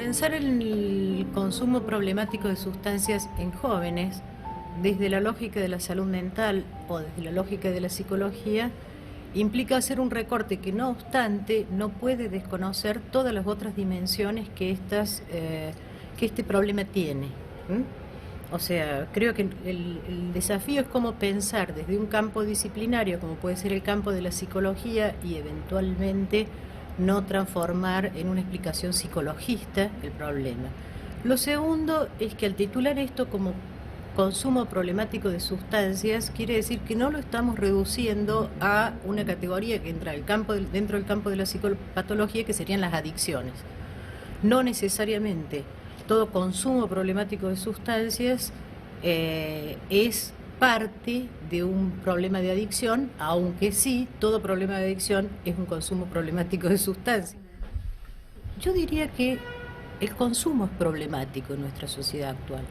pensar en el consumo problemático de sustancias en jóvenes, desde la lógica de la salud mental o desde la lógica de la psicología, implica hacer un recorte que, no obstante, no puede desconocer todas las otras dimensiones que este problema tiene. O sea, creo que el desafío es cómo pensar desde un campo disciplinario, como puede ser el campo de la psicología, y eventualmente no transformar en una explicación psicologista el problema. Lo segundo es que al titular esto como consumo problemático de sustancias, quiere decir que no lo estamos reduciendo a una categoría que entra dentro del campo de la psicopatología, que serían las adicciones. No necesariamente todo consumo problemático de sustancias es parte de un problema de adicción, aunque sí, todo problema de adicción es un consumo problemático de sustancias. Yo diría que el consumo es problemático en nuestra sociedad actual.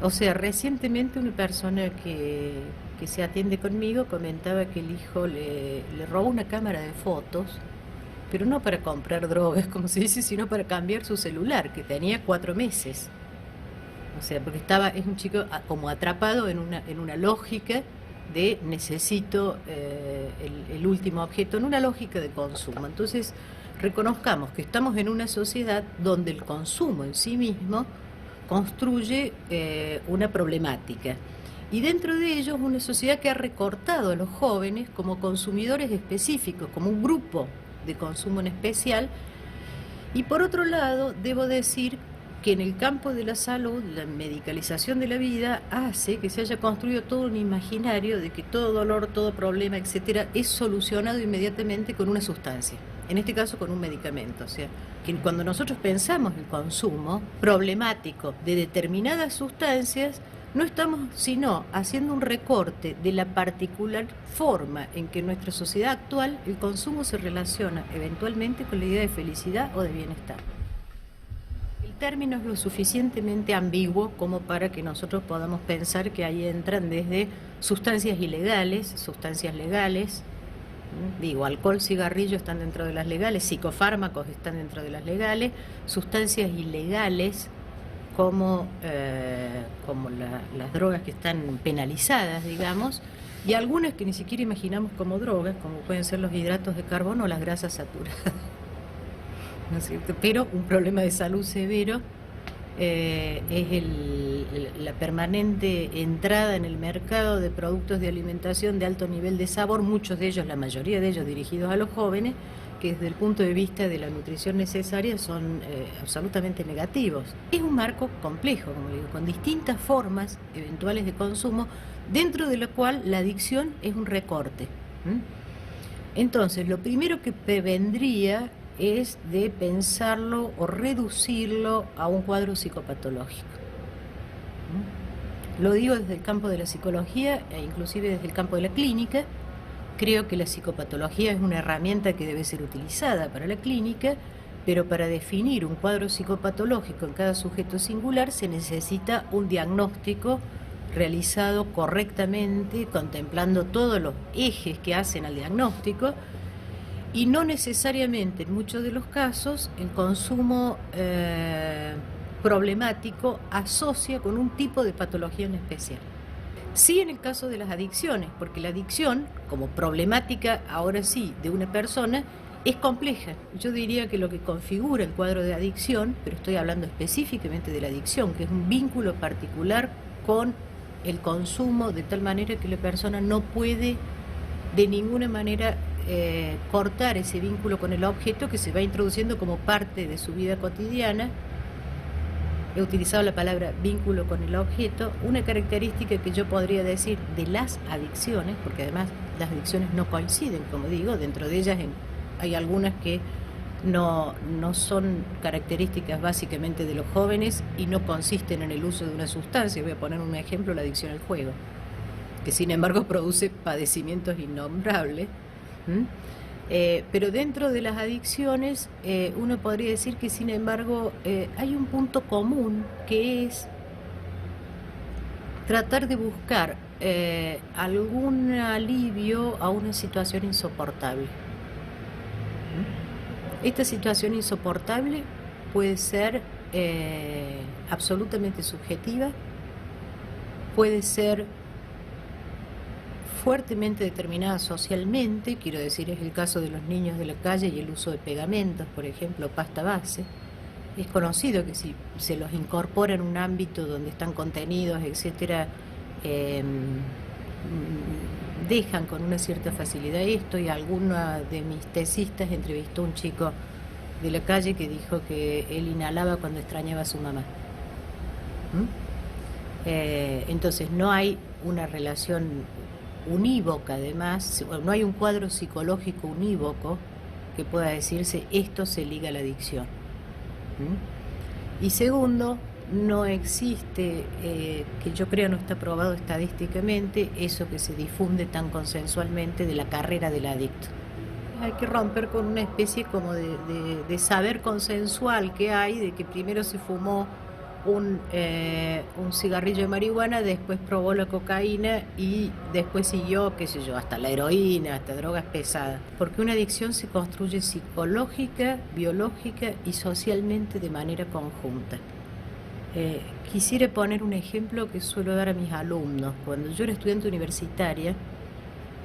O sea, recientemente una persona que se atiende conmigo comentaba que el hijo le robó una cámara de fotos, pero no para comprar drogas, como se dice, sino para cambiar su celular, que tenía 4 meses. O sea, porque es un chico como atrapado en una lógica de necesito el último objeto, en una lógica de consumo. Entonces, reconozcamos que estamos en una sociedad donde el consumo en sí mismo construye una problemática. Y dentro de ellos una sociedad que ha recortado a los jóvenes como consumidores específicos, como un grupo de consumo en especial. Y por otro lado, debo decir que en el campo de la salud, la medicalización de la vida hace que se haya construido todo un imaginario de que todo dolor, todo problema, etcétera, es solucionado inmediatamente con una sustancia. En este caso con un medicamento. O sea, que cuando nosotros pensamos el consumo problemático de determinadas sustancias, no estamos sino haciendo un recorte de la particular forma en que en nuestra sociedad actual el consumo se relaciona eventualmente con la idea de felicidad o de bienestar. El término es lo suficientemente ambiguo como para que nosotros podamos pensar que ahí entran desde sustancias ilegales, sustancias legales. Digo, alcohol, cigarrillo están dentro de las legales, psicofármacos están dentro de las legales, sustancias ilegales como las drogas que están penalizadas, digamos, y algunas que ni siquiera imaginamos como drogas, como pueden ser los hidratos de carbono o las grasas saturadas. ¿No es cierto? Pero un problema de salud severo es la permanente entrada en el mercado de productos de alimentación de alto nivel de sabor, muchos de ellos, la mayoría de ellos dirigidos a los jóvenes, que desde el punto de vista de la nutrición necesaria son absolutamente negativos. Es un marco complejo, como digo, con distintas formas eventuales de consumo, dentro de lo cual la adicción es un recorte. Entonces, lo primero que prevendría es de pensarlo o reducirlo a un cuadro psicopatológico. Lo digo desde el campo de la psicología e inclusive desde el campo de la clínica. Creo que la psicopatología es una herramienta que debe ser utilizada para la clínica, pero para definir un cuadro psicopatológico en cada sujeto singular se necesita un diagnóstico realizado correctamente, contemplando todos los ejes que hacen al diagnóstico. Y no necesariamente, en muchos de los casos, el consumo problemático asocia con un tipo de patología en especial. Sí, en el caso de las adicciones, porque la adicción, como problemática, ahora sí, de una persona, es compleja. Yo diría que lo que configura el cuadro de adicción, pero estoy hablando específicamente de la adicción, que es un vínculo particular con el consumo, de tal manera que la persona no puede de ninguna manera cortar ese vínculo con el objeto que se va introduciendo como parte de su vida cotidiana. He utilizado la palabra vínculo con el objeto, una característica que yo podría decir de las adicciones, porque además las adicciones no coinciden, como digo, dentro de ellas hay algunas que no son características básicamente de los jóvenes y no consisten en el uso de una sustancia. Voy a poner un ejemplo, la adicción al juego, que sin embargo produce padecimientos innombrables. Pero dentro de las adicciones uno podría decir que sin embargo hay un punto común, que es tratar de buscar algún alivio a una situación insoportable. Esta situación insoportable puede ser absolutamente subjetiva, puede ser fuertemente determinada socialmente, quiero decir, es el caso de los niños de la calle y el uso de pegamentos, por ejemplo, pasta base. Es conocido que si se los incorpora en un ámbito donde están contenidos, etcétera, dejan con una cierta facilidad esto, y alguna de mis tesistas entrevistó a un chico de la calle que dijo que él inhalaba cuando extrañaba a su mamá. Entonces no hay una relación unívoca, además, no hay un cuadro psicológico unívoco que pueda decirse esto se liga a la adicción. Y segundo, no existe, que yo creo no está probado estadísticamente, eso que se difunde tan consensualmente de la carrera del adicto. Hay que romper con una especie como de saber consensual que hay, de que primero se fumó un cigarrillo de marihuana, después probó la cocaína y después siguió, qué sé yo, hasta la heroína, hasta drogas pesadas. Porque una adicción se construye psicológica, biológica y socialmente de manera conjunta. Quisiera poner un ejemplo que suelo dar a mis alumnos. Cuando yo era estudiante universitaria,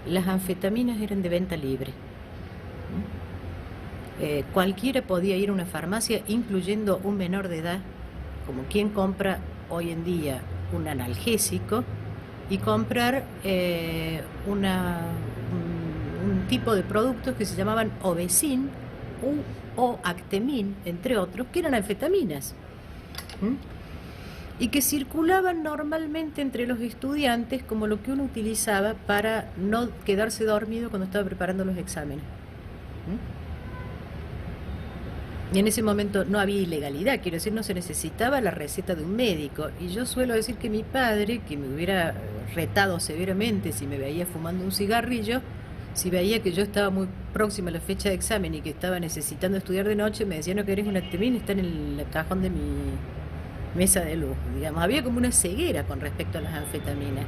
las anfetaminas eran de venta libre. Cualquiera podía ir a una farmacia, incluyendo un menor de edad, como quien compra hoy en día un analgésico, y comprar un tipo de productos que se llamaban Ovesin o Actemin, entre otros, que eran anfetaminas, y que circulaban normalmente entre los estudiantes como lo que uno utilizaba para no quedarse dormido cuando estaba preparando los exámenes. Y en ese momento no había ilegalidad, quiero decir, no se necesitaba la receta de un médico. Y yo suelo decir que mi padre, que me hubiera retado severamente si me veía fumando un cigarrillo, si veía que yo estaba muy próxima a la fecha de examen y que estaba necesitando estudiar de noche, me decía: no querés un Actemin, está en el cajón de mi mesa de luz. Digamos, había como una ceguera con respecto a las anfetaminas.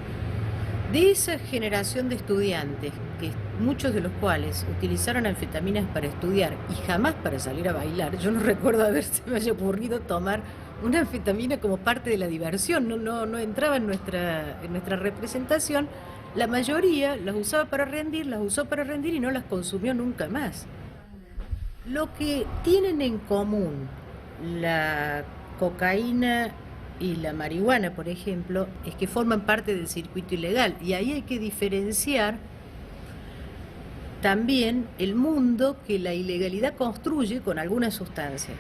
De esa generación de estudiantes, que muchos de los cuales utilizaron anfetaminas para estudiar y jamás para salir a bailar, yo no recuerdo haberse me haya ocurrido tomar una anfetamina como parte de la diversión, no entraba en nuestra representación. La mayoría las usaba para rendir, las usó para rendir y no las consumió nunca más. Lo que tienen en común la cocaína y la marihuana, por ejemplo, es que forman parte del circuito ilegal, y ahí hay que diferenciar también el mundo que la ilegalidad construye con alguna sustancia.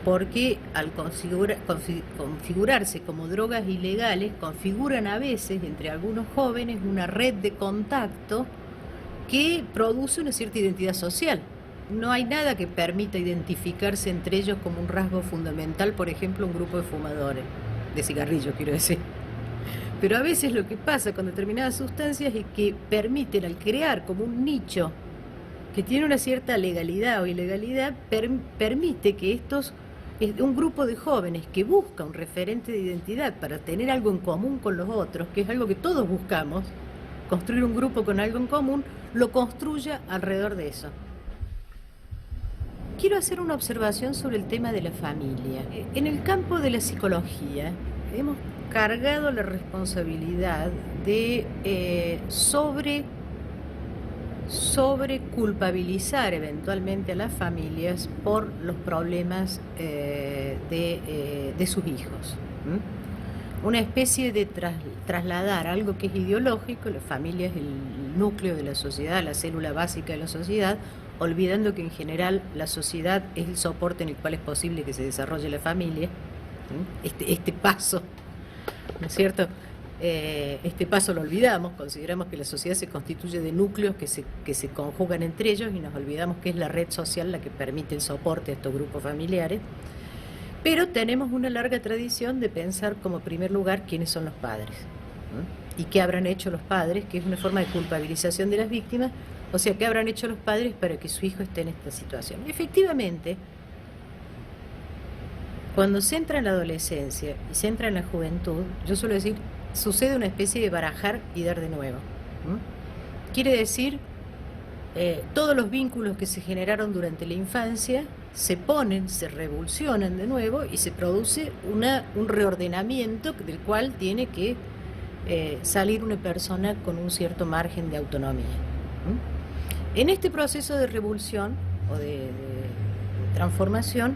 Porque al configurarse como drogas ilegales, configuran a veces entre algunos jóvenes una red de contacto que produce una cierta identidad social. No hay nada que permita identificarse entre ellos como un rasgo fundamental, por ejemplo, un grupo de fumadores, de cigarrillos, quiero decir. Pero a veces lo que pasa con determinadas sustancias es que permiten, al crear como un nicho que tiene una cierta legalidad o ilegalidad, permite que un grupo de jóvenes que busca un referente de identidad para tener algo en común con los otros, que es algo que todos buscamos, construir un grupo con algo en común, lo construya alrededor de eso. Quiero hacer una observación sobre el tema de la familia. En el campo de la psicología hemos cargado la responsabilidad de sobre culpabilizar eventualmente a las familias por los problemas de sus hijos. Una especie de trasladar algo que es ideológico. La familia es el núcleo de la sociedad, la célula básica de la sociedad, olvidando que en general la sociedad es el soporte en el cual es posible que se desarrolle la familia. Este paso, ¿no es cierto? Este paso lo olvidamos, consideramos que la sociedad se constituye de núcleos que se conjugan entre ellos, y nos olvidamos que es la red social la que permite el soporte a estos grupos familiares. Pero tenemos una larga tradición de pensar como primer lugar quiénes son los padres, y qué habrán hecho los padres, que es una forma de culpabilización de las víctimas. O sea, ¿qué habrán hecho los padres para que su hijo esté en esta situación? Efectivamente, cuando se entra en la adolescencia y se entra en la juventud, yo suelo decir, sucede una especie de barajar y dar de nuevo. Quiere decir, todos los vínculos que se generaron durante la infancia se ponen, se revulsionan de nuevo y se produce un reordenamiento del cual tiene que salir una persona con un cierto margen de autonomía. ¿Mm? En este proceso de revulsión o de transformación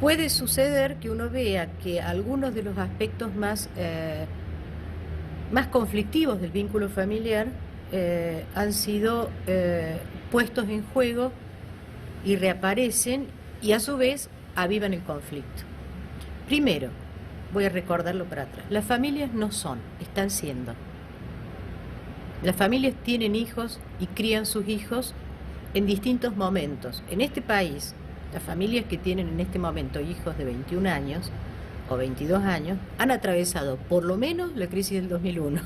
puede suceder que uno vea que algunos de los aspectos más conflictivos del vínculo familiar han sido puestos en juego y reaparecen y a su vez avivan el conflicto. Primero, voy a recordarlo para atrás, las familias no son, están siendo. Las familias tienen hijos y crían sus hijos en distintos momentos. En este país, las familias que tienen en este momento hijos de 21 años o 22 años han atravesado por lo menos la crisis del 2001.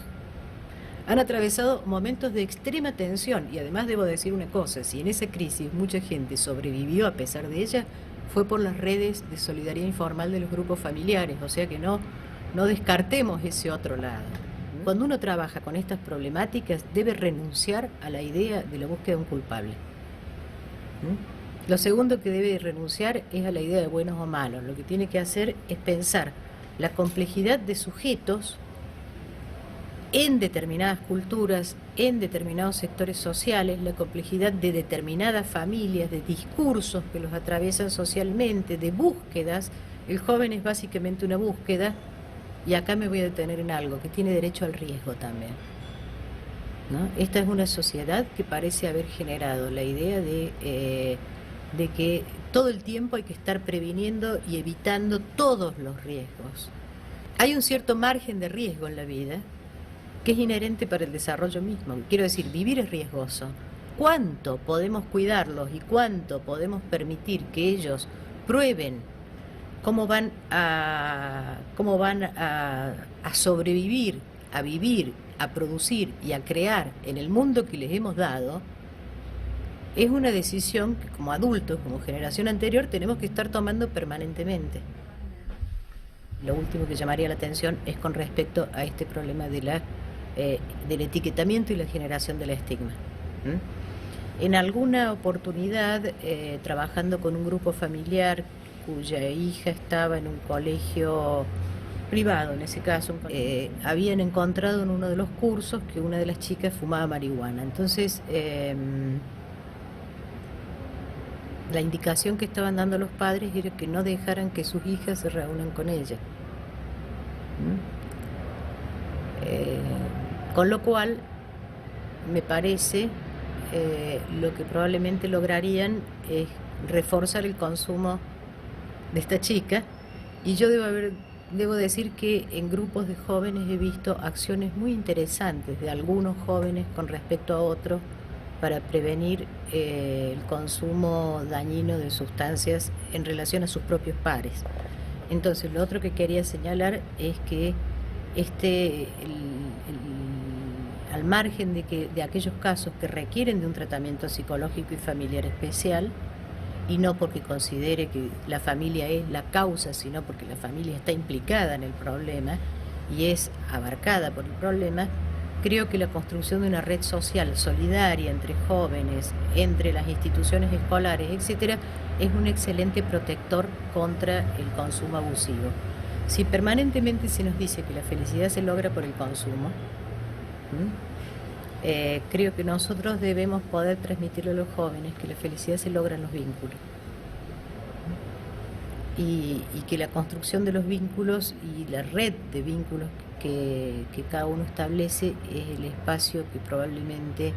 Han atravesado momentos de extrema tensión y además debo decir una cosa, si en esa crisis mucha gente sobrevivió a pesar de ella, fue por las redes de solidaridad informal de los grupos familiares, o sea que no descartemos ese otro lado. Cuando uno trabaja con estas problemáticas debe renunciar a la idea de la búsqueda de un culpable. Lo segundo que debe renunciar es a la idea de buenos o malos. Lo que tiene que hacer es pensar la complejidad de sujetos en determinadas culturas, en determinados sectores sociales, la complejidad de determinadas familias, de discursos que los atraviesan socialmente, de búsquedas. El joven es básicamente una búsqueda, y acá me voy a detener en algo, que tiene derecho al riesgo también, ¿no? Esta es una sociedad que parece haber generado la idea de que todo el tiempo hay que estar previniendo y evitando todos los riesgos. Hay un cierto margen de riesgo en la vida que es inherente para el desarrollo mismo. Quiero decir, vivir es riesgoso. ¿Cuánto podemos cuidarlos y cuánto podemos permitir que ellos prueben cómo van a sobrevivir, a vivir, a producir y a crear en el mundo que les hemos dado? Es una decisión que como adultos, como generación anterior, tenemos que estar tomando permanentemente. Lo último que llamaría la atención es con respecto a este problema del etiquetamiento y la generación del estigma. En alguna oportunidad, trabajando con un grupo familiar cuya hija estaba en un colegio privado, en ese caso, habían encontrado en uno de los cursos que una de las chicas fumaba marihuana. Entonces, la indicación que estaban dando los padres era que no dejaran que sus hijas se reúnan con ella. Con lo cual, me parece, lo que probablemente lograrían es reforzar el consumo de esta chica, y yo debo decir que en grupos de jóvenes he visto acciones muy interesantes de algunos jóvenes con respecto a otros para prevenir el consumo dañino de sustancias en relación a sus propios pares. Entonces, lo otro que quería señalar es que al margen de aquellos casos que requieren de un tratamiento psicológico y familiar especial, y no porque considere que la familia es la causa, sino porque la familia está implicada en el problema y es abarcada por el problema, creo que la construcción de una red social solidaria entre jóvenes, entre las instituciones escolares, etcétera, es un excelente protector contra el consumo abusivo. Si permanentemente se nos dice que la felicidad se logra por el consumo, creo que nosotros debemos poder transmitirle a los jóvenes que la felicidad se logra en los vínculos. Y que la construcción de los vínculos y la red de vínculos que cada uno establece es el espacio que probablemente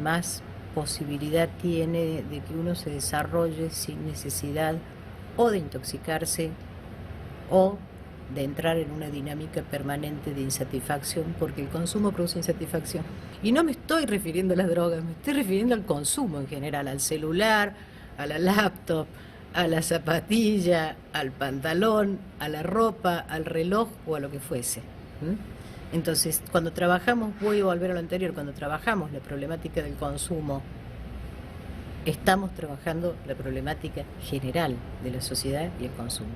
más posibilidad tiene de que uno se desarrolle sin necesidad o de intoxicarse o de entrar en una dinámica permanente de insatisfacción, porque el consumo produce insatisfacción. Y no me estoy refiriendo a las drogas, me estoy refiriendo al consumo en general, al celular, a la laptop, a la zapatilla, al pantalón, a la ropa, al reloj o a lo que fuese. Entonces, cuando trabajamos, voy a volver a lo anterior, cuando trabajamos la problemática del consumo, estamos trabajando la problemática general de la sociedad y el consumo.